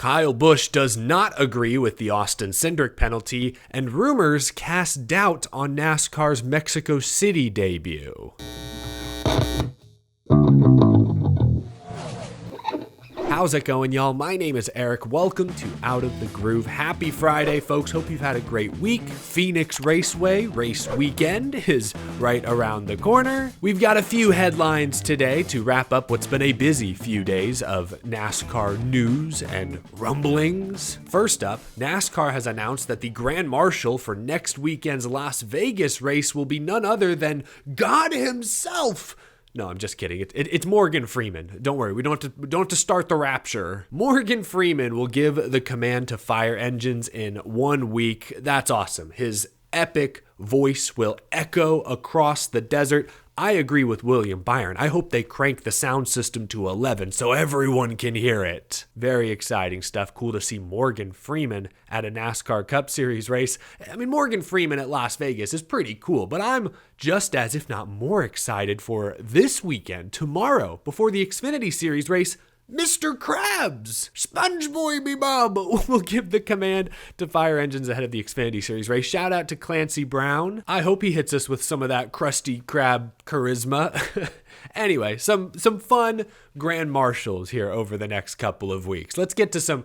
Kyle Busch does not agree with the Austin Cindric penalty, and rumors cast doubt on NASCAR's Mexico City debut. How's it going, y'all? My name is Eric. Welcome to Out of the Groove. Happy Friday, folks. Hope you've had a great week. Phoenix Raceway race weekend is right around the corner. We've got a few headlines today to wrap up what's been a busy few days of NASCAR news and rumblings. First up, NASCAR has announced that the Grand Marshal for next weekend's Las Vegas race will be none other than God himself. No, I'm just kidding. It's Morgan Freeman. Don't worry, we don't have to start the rapture. Morgan Freeman will give the command to fire engines in 1 week. That's awesome. His epic voice will echo across the desert. I agree with William Byron. I hope they crank the sound system to 11 so everyone can hear it. Very exciting stuff. Cool to see Morgan Freeman at a NASCAR Cup Series race. I mean, Morgan Freeman at Las Vegas is pretty cool, but I'm just as, if not more excited for this weekend, tomorrow, before the Xfinity Series race, Mr. Krabs, Sponge Boy Me Bob, will give the command to fire engines ahead of the Xfinity Series race. Shout out to Clancy Brown. I hope he hits us with some of that Krusty Krab charisma. Anyway, some fun Grand Marshals here over the next couple of weeks. Let's get to some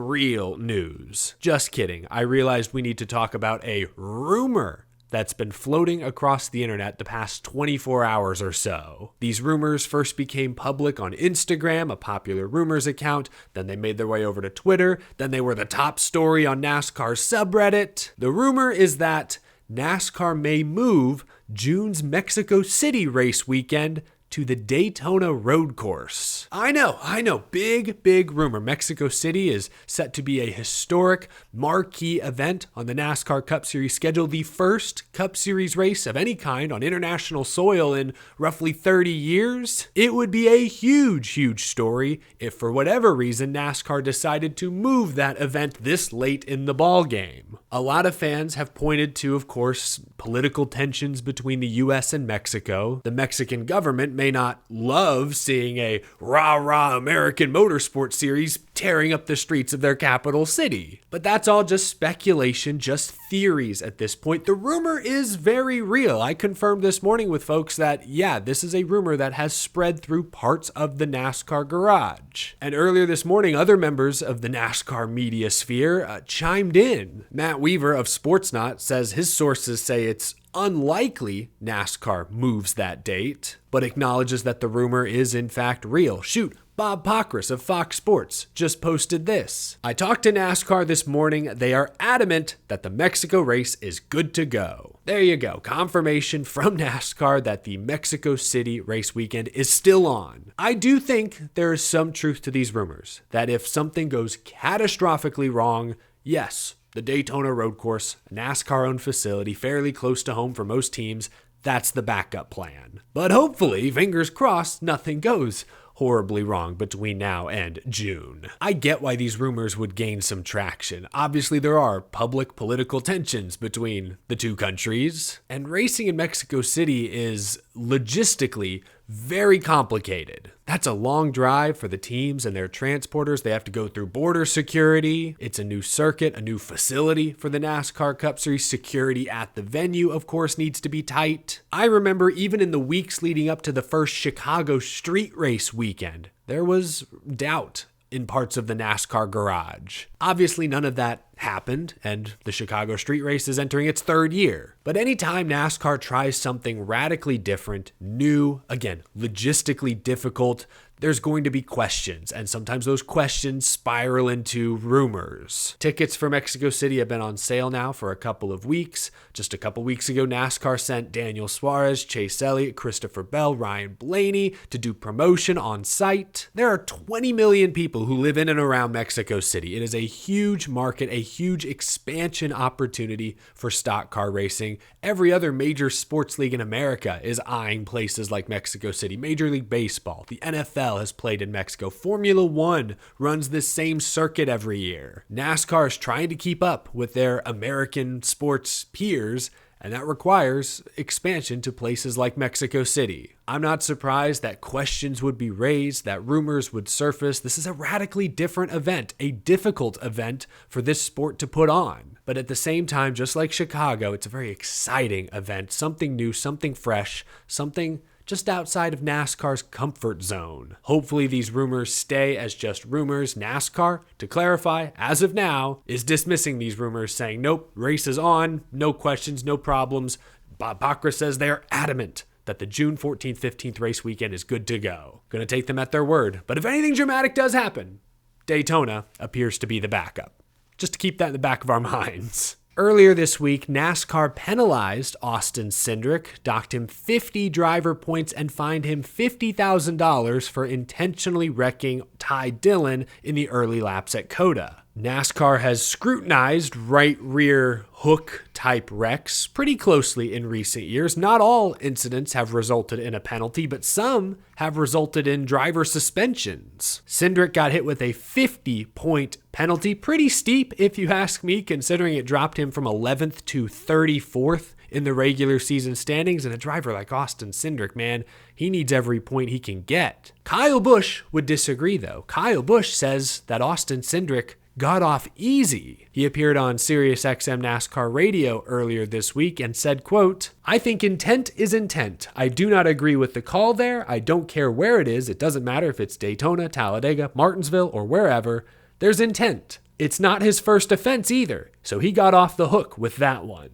real news. Just kidding. I realized we need to talk about a rumor that's been floating across the internet the past 24 hours or so. These rumors first became public on Instagram, a popular rumors account, then they made their way over to Twitter, then they were the top story on NASCAR's subreddit. The rumor is that NASCAR may move June's Mexico City race weekend to the Daytona road course. I know, big rumor. Mexico City is set to be a historic marquee event on the NASCAR Cup Series schedule, the first Cup Series race of any kind on international soil in roughly 30 years. It would be a huge story if for whatever reason NASCAR decided to move that event this late in the ball game. A lot of fans have pointed to, of course, political tensions between the U.S. and Mexico. The Mexican government may not love seeing a rah-rah American motorsport series tearing up the streets of their capital city. But that's all just speculation, just theories at this point. The rumor is very real. I confirmed this morning with folks that, yeah, this is a rumor that has spread through parts of the NASCAR garage. And earlier this morning, other members of the NASCAR media sphere chimed in. Matt Weaver of Sportsnaut says his sources say it's unlikely NASCAR moves that date, but acknowledges that the rumor is in fact real. Shoot, Bob Pockrass of Fox Sports just posted this. I talked to NASCAR this morning. They are adamant that the Mexico race is good to go. There you go. Confirmation from NASCAR that the Mexico City race weekend is still on. I do think there is some truth to these rumors, that if something goes catastrophically wrong, yes, the Daytona road course, a NASCAR-owned facility, fairly close to home for most teams, that's the backup plan. But hopefully, fingers crossed, nothing goes horribly wrong between now and June. I get why these rumors would gain some traction. Obviously, there are public political tensions between the two countries, and racing in Mexico City is logistically very complicated. That's a long drive for the teams and their transporters. They have to go through border security. It's a new circuit, a new facility for the NASCAR Cup Series. Security at the venue, of course, needs to be tight. I remember even in the weeks leading up to the first Chicago street race weekend, there was doubt in parts of the NASCAR garage. Obviously, none of that happened, and the Chicago street race is entering its third year. But anytime NASCAR tries something radically different, new, again, logistically difficult, there's going to be questions, and sometimes those questions spiral into rumors. Tickets for Mexico City have been on sale now for a couple of weeks. Just a couple weeks ago, NASCAR sent Daniel Suarez, Chase Elliott, Christopher Bell, Ryan Blaney to do promotion on site. There are 20 million people who live in and around Mexico City. It is a huge market, a huge expansion opportunity for stock car racing. Every other major sports league in America is eyeing places like Mexico City. Major League Baseball, the NFL has played in Mexico. Formula One runs this same circuit every year. NASCAR is trying to keep up with their American sports peers, and that requires expansion to places like Mexico City. I'm not surprised that questions would be raised, that rumors would surface. This is a radically different event, a difficult event for this sport to put on. But at the same time, just like Chicago, it's a very exciting event, something new, something fresh, something just outside of NASCAR's comfort zone. Hopefully these rumors stay as just rumors. NASCAR, to clarify, as of now, is dismissing these rumors, saying, nope, race is on, no questions, no problems. Bob Bacra says they're adamant that the June 14th, 15th race weekend is good to go. Gonna take them at their word. But if anything dramatic does happen, Daytona appears to be the backup. Just to keep that in the back of our minds. Earlier this week, NASCAR penalized Austin Cindric, docked him 50 driver points, and fined him $50,000 for intentionally wrecking Ty Dillon in the early laps at COTA. NASCAR has scrutinized right rear hook type wrecks pretty closely in recent years. Not all incidents have resulted in a penalty, but some have resulted in driver suspensions. Cindric got hit with a 50-point penalty, pretty steep if you ask me, considering it dropped him from 11th to 34th in the regular season standings. And a driver like Austin Cindric, man, he needs every point he can get. Kyle Busch would disagree, though. Kyle Busch says that Austin Cindric got off easy. He appeared on SiriusXM NASCAR radio earlier this week and said, quote, "I think intent is intent. I do not agree with the call there. I don't care where it is. It doesn't matter if it's Daytona, Talladega, Martinsville, or wherever. There's intent. It's not his first offense either. So he got off the hook with that one."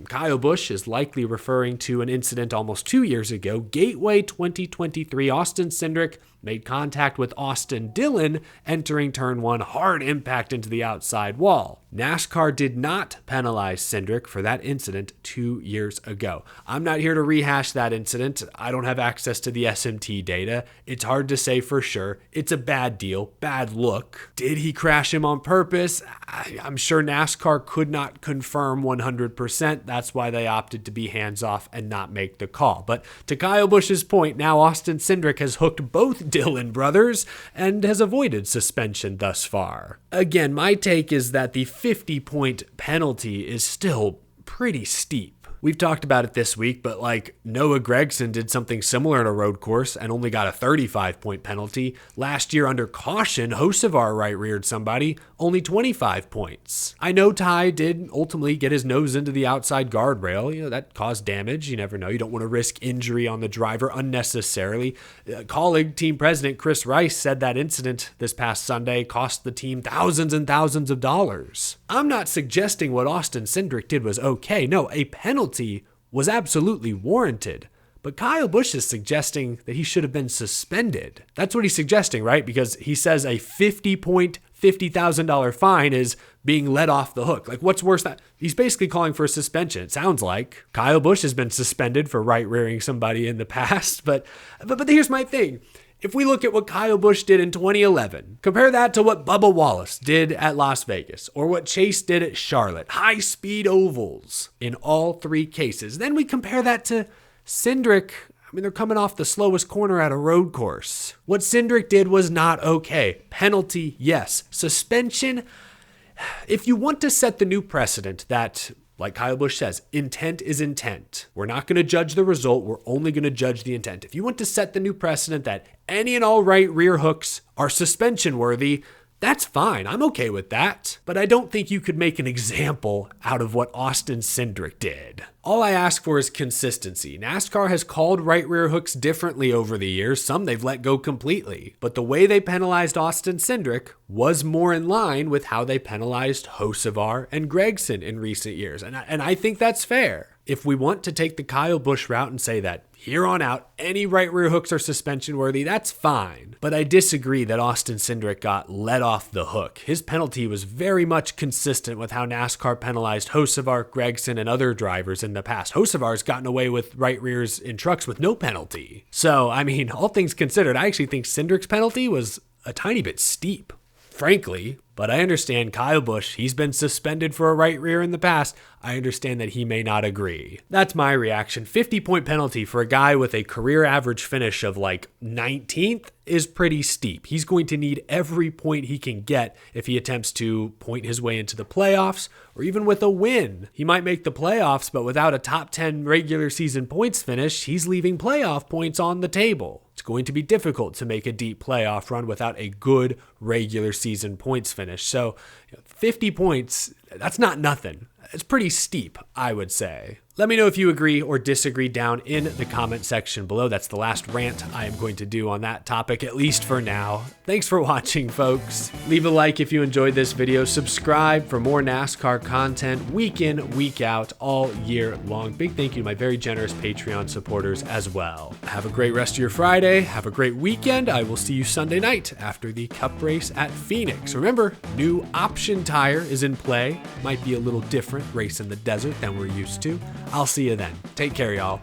Kyle Busch is likely referring to an incident almost 2 years ago. Gateway 2023, Austin Cindric made contact with Austin Dillon entering turn 1, hard impact into the outside wall. NASCAR did not penalize Cindric for that incident 2 years ago. I'm not here to rehash that incident. I don't have access to the SMT data. It's hard to say for sure. It's a bad deal, bad look. Did he crash him on purpose? I'm sure NASCAR could not confirm 100%. That's why they opted to be hands-off and not make the call. But to Kyle Busch's point, now Austin Cindric has hooked both Dillon brothers and has avoided suspension thus far. Again, my take is that the 50-point penalty is still pretty steep. We've talked about it this week, but like Noah Gragson did something similar at a road course and only got a 35-point penalty. Last year under caution, Hocevar right-reared somebody, only 25 points. I know Ty did ultimately get his nose into the outside guardrail. That caused damage. You never know. You don't want to risk injury on the driver unnecessarily. Colleague team president Chris Rice said that incident this past Sunday cost the team thousands and thousands of dollars. I'm not suggesting what Austin Cindric did was okay. No, a penalty was absolutely warranted. But Kyle Busch is suggesting that he should have been suspended. That's what he's suggesting, right? Because he says a 50-point, $50,000 fine is being let off the hook. Like, what's worse than that? He's basically calling for a suspension, it sounds like. Kyle Busch has been suspended for right-rearing somebody in the past. But here's my thing. If we look at what Kyle Busch did in 2011, compare that to what Bubba Wallace did at Las Vegas, or what Chase did at Charlotte, high-speed ovals in all three cases. Then we compare that to Cindric. I mean, they're coming off the slowest corner at a road course. What Cindric did was not okay. Penalty, yes. Suspension, if you want to set the new precedent that, like Kyle Busch says, intent is intent. We're not going to judge the result. We're only going to judge the intent. If you want to set the new precedent that any and all right rear hooks are suspension worthy, that's fine. I'm okay with that. But I don't think you could make an example out of what Austin Cindric did. All I ask for is consistency. NASCAR has called right rear hooks differently over the years. Some they've let go completely. But the way they penalized Austin Cindric was more in line with how they penalized Hocevar and Gragson in recent years. And I think that's fair. If we want to take the Kyle Busch route and say that here on out, any right rear hooks are suspension worthy, that's fine. But I disagree that Austin Cindric got let off the hook. His penalty was very much consistent with how NASCAR penalized Hocevar, Gragson, and other drivers in the past. Hocevar's gotten away with right rears in trucks with no penalty. So, I mean, all things considered, I actually think Cindric's penalty was a tiny bit steep. Frankly, But I understand Kyle Busch, he's been suspended for a right rear in the past. I understand that he may not agree. That's my reaction. 50-point penalty for a guy with a career average finish of like 19th is pretty steep. He's going to need every point he can get if he attempts to point his way into the playoffs or even with a win. He might make the playoffs, but without a top 10 regular season points finish, he's leaving playoff points on the table. It's going to be difficult to make a deep playoff run without a good regular season points finish. So 50 points, that's not nothing. It's pretty steep, I would say. Let me know if you agree or disagree down in the comment section below. That's the last rant I am going to do on that topic, at least for now. Thanks for watching, folks. Leave a like if you enjoyed this video. Subscribe for more NASCAR content week in, week out, all year long. Big thank you to my very generous Patreon supporters as well. Have a great rest of your Friday. Have a great weekend. I will see you Sunday night after the Cup race at Phoenix. Remember, new option tire is in play. Might be a little different race in the desert than we're used to. I'll see you then. Take care, y'all.